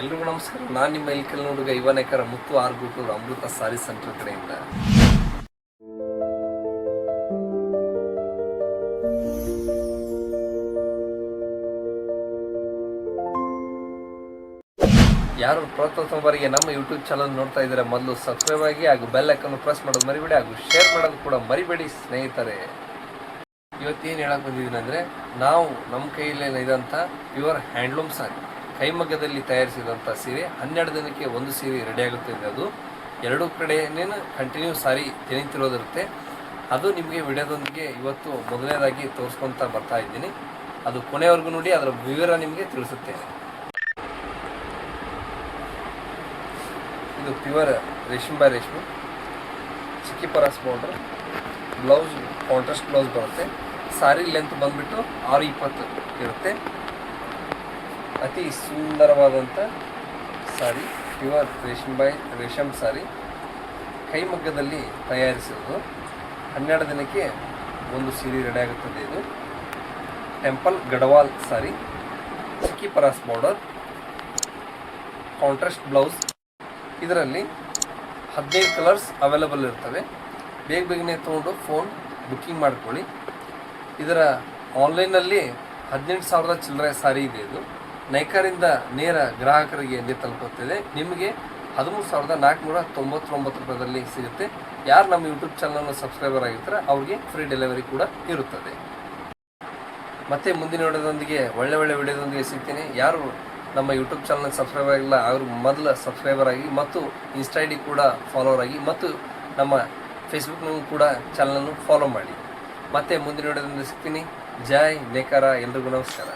ಎಲ್ರಿಗೂ ನಮಸ್ಕಾರ. ನಾನು ನಿಮ್ಮ ಇಲ್ಕಲ್ ಹುಡುಗ ಯುವನೇಕರ ಮುತ್ತು ಆರ್ಗುಟೂರು ಅಮೃತ ಸಾರಿ ಸೆಂಟರ್ ಕಡೆಯಿಂದ. ಯಾರು ಪ್ರಥಮ ಬಾರಿಗೆ ನಮ್ಮ ಯೂಟ್ಯೂಬ್ ಚಾನಲ್ ನೋಡ್ತಾ ಇದ್ದಾರೆ, ಮೊದಲು ಸಬ್ಸ್ಕ್ರೈಬ್ ಆಗಿ ಹಾಗೂ ಬೆಲ್ ಐಕನ್ ಪ್ರೆಸ್ ಮಾಡೋದು ಮರಿಬೇಡಿ ಹಾಗೂ ಶೇರ್ ಮಾಡೋದು ಕೂಡ ಮರಿಬೇಡಿ ಸ್ನೇಹಿತರೆ. ಇವತ್ತೇನು ಹೇಳಕ್ಕೆ ಬಂದಿದ್ದೀನಿ ಅಂದರೆ, ನಾವು ನಮ್ಮ ಕೈಯಲ್ಲೇ ಇದ್ದಂಥ ಪ್ಯೂರ್ ಹ್ಯಾಂಡ್ಲೂಮ್ ಸಾರಿ, ಕೈಮಗ್ಗದಲ್ಲಿ ತಯಾರಿಸಿದಂಥ ಸೀರೆ 12 ದಿನಕ್ಕೆ ಒಂದು ಸೀರೆ ರೆಡಿ ಆಗುತ್ತದೆ. ಅದು ಎರಡೂ ಕಡೆಯೇನು ಕಂಟಿನ್ಯೂ ಸಾರಿ ತೆನಿತಿರೋದಿರುತ್ತೆ. ಅದು ನಿಮಗೆ ವಿಡಿಯೋದೊಂದಿಗೆ ಇವತ್ತು ಮೊದಲನೇದಾಗಿ ತೋರಿಸ್ಕೊತಾ ಬರ್ತಾ ಇದ್ದೀನಿ. ಅದು ಕೊನೆವರೆಗೂ ನೋಡಿ, ಅದರ ವಿವರ ನಿಮಗೆ ತಿಳಿಸುತ್ತೇನೆ. ಇದು ಪ್ಯೂರ್ ರೇಷ್ಮೆ ಬೈ ರೇಷ್ಮೆ, ಚಿಕ್ಕಿ ಪರಾಸ್ ಬಾರ್ಡರ್, ಬ್ಲೌಸ್ ಕಾಂಟ್ರಾಸ್ಟ್ ಬ್ಲೌಸ್ ಬರುತ್ತೆ. ಸಾರಿ ಲೆಂತ್ ಬಂದುಬಿಟ್ಟು 6:20 ಇರುತ್ತೆ. ಅತಿ ಸುಂದರವಾದಂಥ ಸಾರಿ, ಪ್ಯೂರ್ ರೇಷಮ್ ಸಾರಿ, ಕೈಮಗ್ಗದಲ್ಲಿ ತಯಾರಿಸಿರೋದು. 12 ದಿನಕ್ಕೆ ಒಂದು ಸೀರೆ ರೆಡಿ ಆಗುತ್ತದೆ. ಇದು ಟೆಂಪಲ್ ಗಡವಾಲ್ ಸಾರಿ, ಚಿಕ್ಕಿ ಪರಾಸ್ ಬಾರ್ಡರ್, ಕಾಂಟ್ರಾಸ್ಟ್ ಬ್ಲೌಸ್. ಇದರಲ್ಲಿ 15 ಕಲರ್ಸ್ ಅವೈಲೇಬಲ್ ಇರ್ತವೆ. ಬೇಗನೆ ತೊಗೊಂಡು ಫೋನ್ ಬುಕ್ಕಿಂಗ್ ಮಾಡ್ಕೊಳ್ಳಿ. ಇದರ ಆನ್ಲೈನಲ್ಲಿ 18,000 ಚಿಲ್ಲರೆ ಸಾರಿ ಇದೆ. ಇದು ನೈಕಾರಿಂದ ನೇರ ಗ್ರಾಹಕರಿಗೆ ತಲುಪುತ್ತದೆ. ನಿಮಗೆ 13,499 ರೂಪಾಯಿದಲ್ಲಿ ಸಿಗುತ್ತೆ. ಯಾರು ನಮ್ಮ ಯೂಟ್ಯೂಬ್ ಚಾನಲ್ನ ಸಬ್ಸ್ಕ್ರೈಬರ್ ಆಗಿರ್ತಾರೆ ಅವ್ರಿಗೆ ಫ್ರೀ ಡೆಲಿವರಿ ಕೂಡ ಇರುತ್ತದೆ. ಮತ್ತೆ ಮುಂದಿನ ವಿಡಿಯೋದೊಂದಿಗೆ ಒಳ್ಳೆ ವಿಡಿಯೋದೊಂದಿಗೆ ಸಿಗ್ತೀನಿ. ಯಾರು ನಮ್ಮ ಯೂಟ್ಯೂಬ್ ಚಾನಲ್ನ ಸಬ್ಸ್ಕ್ರೈಬರ್ ಆಗಿಲ್ಲ ಅವರು ಮೊದಲು ಸಬ್ಸ್ಕ್ರೈಬರ್ ಆಗಿ, ಮತ್ತು ಇನ್ಸ್ಟಾ ಐ ಡಿ ಕೂಡ ಫಾಲೋವರ್ ಆಗಿ, ಮತ್ತು ನಮ್ಮ ಫೇಸ್ಬುಕ್ನೂ ಕೂಡ ಚಾನಲನ್ನು ಫಾಲೋ ಮಾಡಿ. ಮತ್ತೆ ಮುಂದಿನ ವಿಡಿಯೋದೊಂದಿಗೆ ಸಿಗ್ತೀನಿ. ಜೈ ನೇಕಾರ. ಎಲ್ರಿಗೂ ನಮಸ್ಕಾರ.